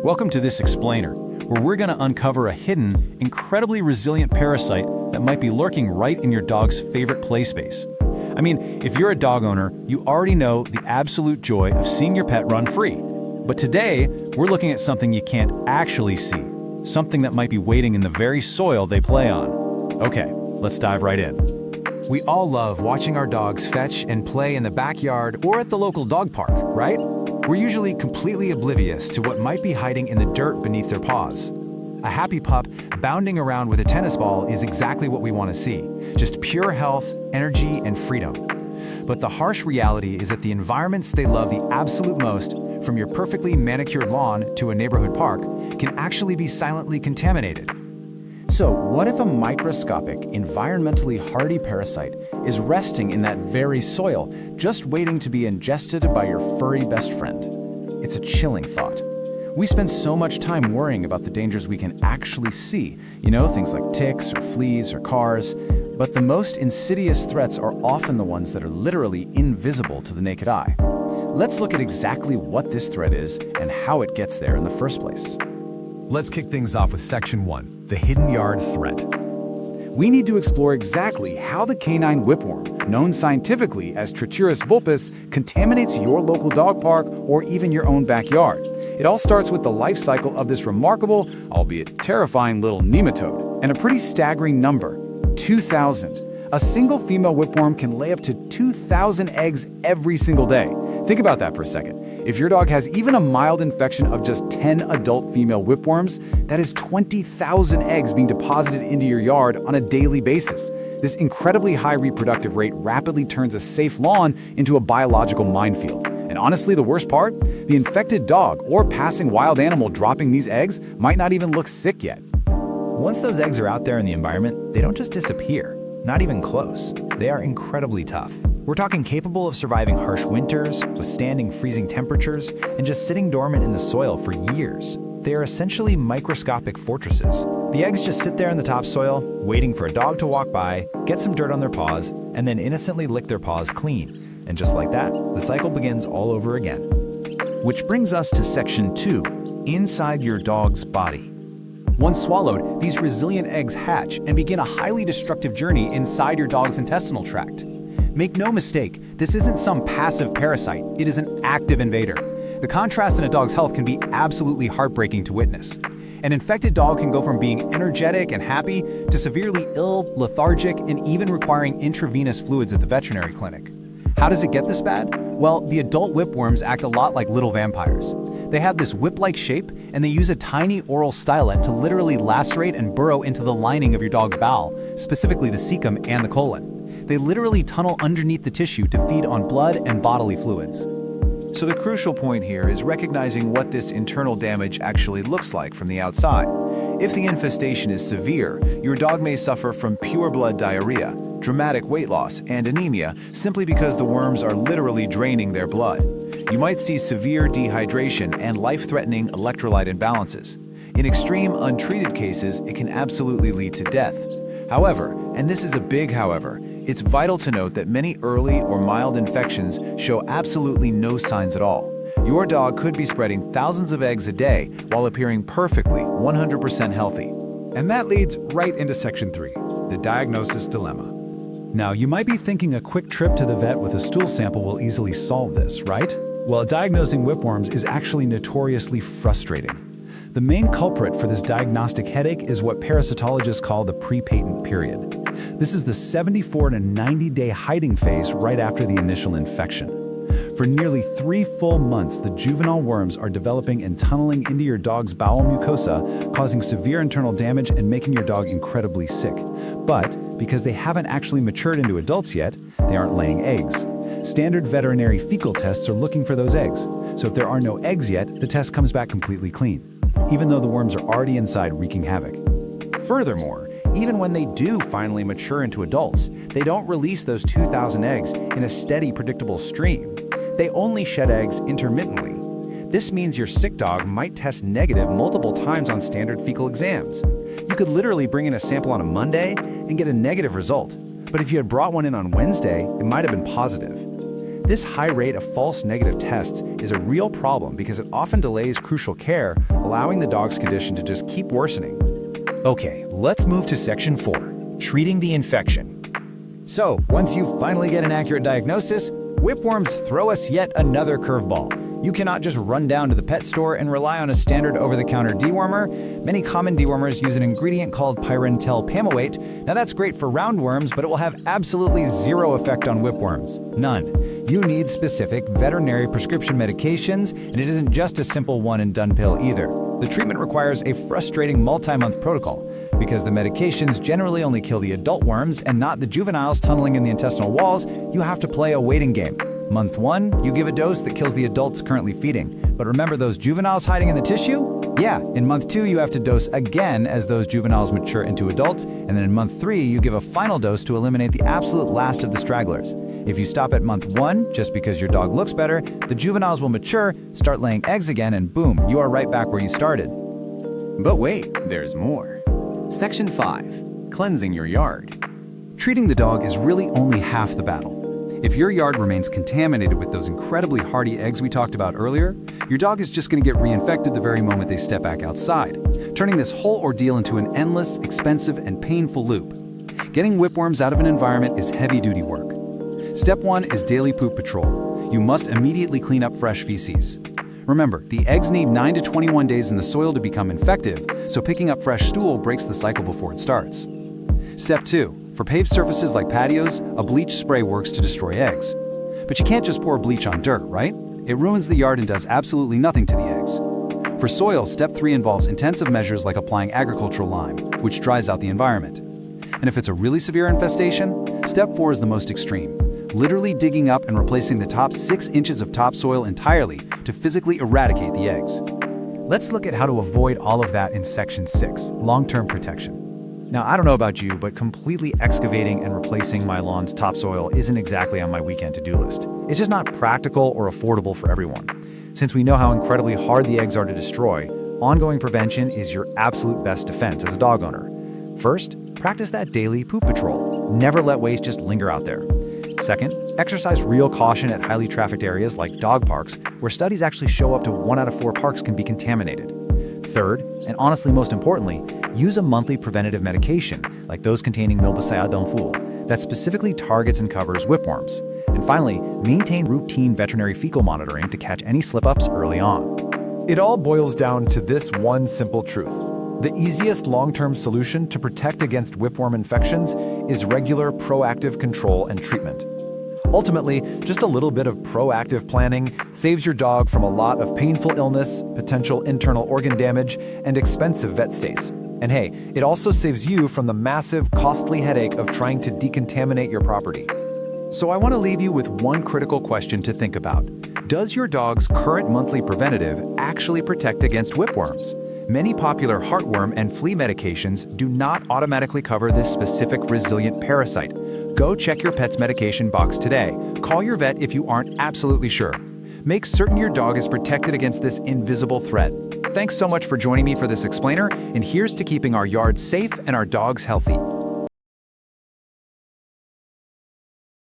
Welcome to this explainer, where we're going to uncover a hidden, incredibly resilient parasite that might be lurking right in your dog's favorite play space. I mean, if you're a dog owner, you already know the absolute joy of seeing your pet run free. But today, we're looking at something you can't actually see, something that might be waiting in the very soil they play on. Okay, let's dive right in. We all love watching our dogs fetch and play in the backyard or at the local dog park, right? We're usually completely oblivious to what might be hiding in the dirt beneath their paws. A happy pup bounding around with a tennis ball is exactly what we want to see, just pure health, energy, and freedom. But the harsh reality is that the environments they love the absolute most, from your perfectly manicured lawn to a neighborhood park, can actually be silently contaminated. So what if a microscopic, environmentally hardy parasite is resting in that very soil, just waiting to be ingested by your furry best friend? It's a chilling thought. We spend so much time worrying about the dangers we can actually see, things like ticks or fleas or cars, but the most insidious threats are often the ones that are literally invisible to the naked eye. Let's look at exactly what this threat is and how it gets there in the first place. Let's kick things off with Section 1, the hidden yard threat. We need to explore exactly how the canine whipworm, known scientifically as Trichuris vulpes, contaminates your local dog park or even your own backyard. It all starts with the life cycle of this remarkable, albeit terrifying little nematode, and a pretty staggering number, 2,000. A single female whipworm can lay up to 2,000 eggs every single day. Think about that for a second. If your dog has even a mild infection of just 10 adult female whipworms, that is 20,000 eggs being deposited into your yard on a daily basis. This incredibly high reproductive rate rapidly turns a safe lawn into a biological minefield. And honestly, the worst part? The infected dog or passing wild animal dropping these eggs might not even look sick yet. Once those eggs are out there in the environment, they don't just disappear. Not even close. They are incredibly tough. We're talking capable of surviving harsh winters, withstanding freezing temperatures, and just sitting dormant in the soil for years. They are essentially microscopic fortresses. The eggs just sit there in the topsoil, waiting for a dog to walk by, get some dirt on their paws, and then innocently lick their paws clean. And just like that, the cycle begins all over again. Which brings us to Section 2, inside your dog's body. Once swallowed, these resilient eggs hatch and begin a highly destructive journey inside your dog's intestinal tract. Make no mistake, this isn't some passive parasite, it is an active invader. The contrast in a dog's health can be absolutely heartbreaking to witness. An infected dog can go from being energetic and happy to severely ill, lethargic, and even requiring intravenous fluids at the veterinary clinic. How does it get this bad? Well, the adult whipworms act a lot like little vampires. They have this whip-like shape, and they use a tiny oral stylet to literally lacerate and burrow into the lining of your dog's bowel, specifically the cecum and the colon. They literally tunnel underneath the tissue to feed on blood and bodily fluids. So the crucial point here is recognizing what this internal damage actually looks like from the outside. If the infestation is severe, your dog may suffer from pure blood diarrhea, dramatic weight loss, and anemia simply because the worms are literally draining their blood. You might see severe dehydration and life-threatening electrolyte imbalances. In extreme, untreated cases, it can absolutely lead to death. However, and this is a big however, it's vital to note that many early or mild infections show absolutely no signs at all. Your dog could be spreading thousands of eggs a day while appearing perfectly 100% healthy. And that leads right into Section 3, the diagnosis dilemma. Now, you might be thinking a quick trip to the vet with a stool sample will easily solve this, right? Well, diagnosing whipworms is actually notoriously frustrating. The main culprit for this diagnostic headache is what parasitologists call the pre-patent period. This is the 74 to 90-day hiding phase right after the initial infection. For nearly 3 full months, the juvenile worms are developing and tunneling into your dog's bowel mucosa, causing severe internal damage and making your dog incredibly sick. But because they haven't actually matured into adults yet, they aren't laying eggs. Standard veterinary fecal tests are looking for those eggs. So if there are no eggs yet, the test comes back completely clean, even though the worms are already inside wreaking havoc. Furthermore, even when they do finally mature into adults, they don't release those 2,000 eggs in a steady, predictable stream. They only shed eggs intermittently. This means your sick dog might test negative multiple times on standard fecal exams. You could literally bring in a sample on a Monday and get a negative result. But if you had brought one in on Wednesday, it might have been positive. This high rate of false negative tests is a real problem because it often delays crucial care, allowing the dog's condition to just keep worsening. Okay, let's move to section 4, treating the infection. So, once you finally get an accurate diagnosis, whipworms throw us yet another curveball. You cannot just run down to the pet store and rely on a standard over-the-counter dewormer. Many common dewormers use an ingredient called pyrantel pamoate. Now that's great for roundworms, but it will have absolutely zero effect on whipworms. None. You need specific veterinary prescription medications, and it isn't just a simple one-and-done pill either. The treatment requires a frustrating multi-month protocol. Because the medications generally only kill the adult worms and not the juveniles tunneling in the intestinal walls, you have to play a waiting game. Month 1, you give a dose that kills the adults currently feeding. But remember those juveniles hiding in the tissue? Yeah, in month 2, you have to dose again as those juveniles mature into adults, and then in month 3, you give a final dose to eliminate the absolute last of the stragglers. If you stop at month 1, just because your dog looks better, the juveniles will mature, start laying eggs again, and boom, you are right back where you started. But wait, there's more. Section 5. Cleansing your yard. Treating the dog is really only half the battle. If your yard remains contaminated with those incredibly hardy eggs we talked about earlier, your dog is just going to get reinfected the very moment they step back outside, turning this whole ordeal into an endless, expensive, and painful loop. Getting whipworms out of an environment is heavy-duty work. Step 1 is daily poop patrol. You must immediately clean up fresh feces. Remember, the eggs need 9 to 21 days in the soil to become infective, so picking up fresh stool breaks the cycle before it starts. Step 2. For paved surfaces like patios, a bleach spray works to destroy eggs. But you can't just pour bleach on dirt, right? It ruins the yard and does absolutely nothing to the eggs. For soil, Step 3 involves intensive measures like applying agricultural lime, which dries out the environment. And if it's a really severe infestation, Step 4 is the most extreme, literally digging up and replacing the top 6 inches of topsoil entirely to physically eradicate the eggs. Let's look at how to avoid all of that in Section 6, long-term protection. Now, I don't know about you, but completely excavating and replacing my lawn's topsoil isn't exactly on my weekend to-do list. It's just not practical or affordable for everyone. Since we know how incredibly hard the eggs are to destroy, ongoing prevention is your absolute best defense as a dog owner. First, practice that daily poop patrol. Never let waste just linger out there. Second, exercise real caution at highly trafficked areas like dog parks, where studies actually show up to 1 out of 4 parks can be contaminated. Third, and honestly most importantly, use a monthly preventative medication, like those containing milbesiadonful, that specifically targets and covers whipworms. And finally, maintain routine veterinary fecal monitoring to catch any slip-ups early on. It all boils down to this one simple truth. The easiest long-term solution to protect against whipworm infections is regular proactive control and treatment. Ultimately, just a little bit of proactive planning saves your dog from a lot of painful illness, potential internal organ damage, and expensive vet stays. And hey, it also saves you from the massive, costly headache of trying to decontaminate your property. So I want to leave you with one critical question to think about. Does your dog's current monthly preventative actually protect against whipworms? Many popular heartworm and flea medications do not automatically cover this specific resilient parasite. Go check your pet's medication box today. Call your vet if you aren't absolutely sure. Make certain your dog is protected against this invisible threat. Thanks so much for joining me for this explainer, and here's to keeping our yards safe and our dogs healthy.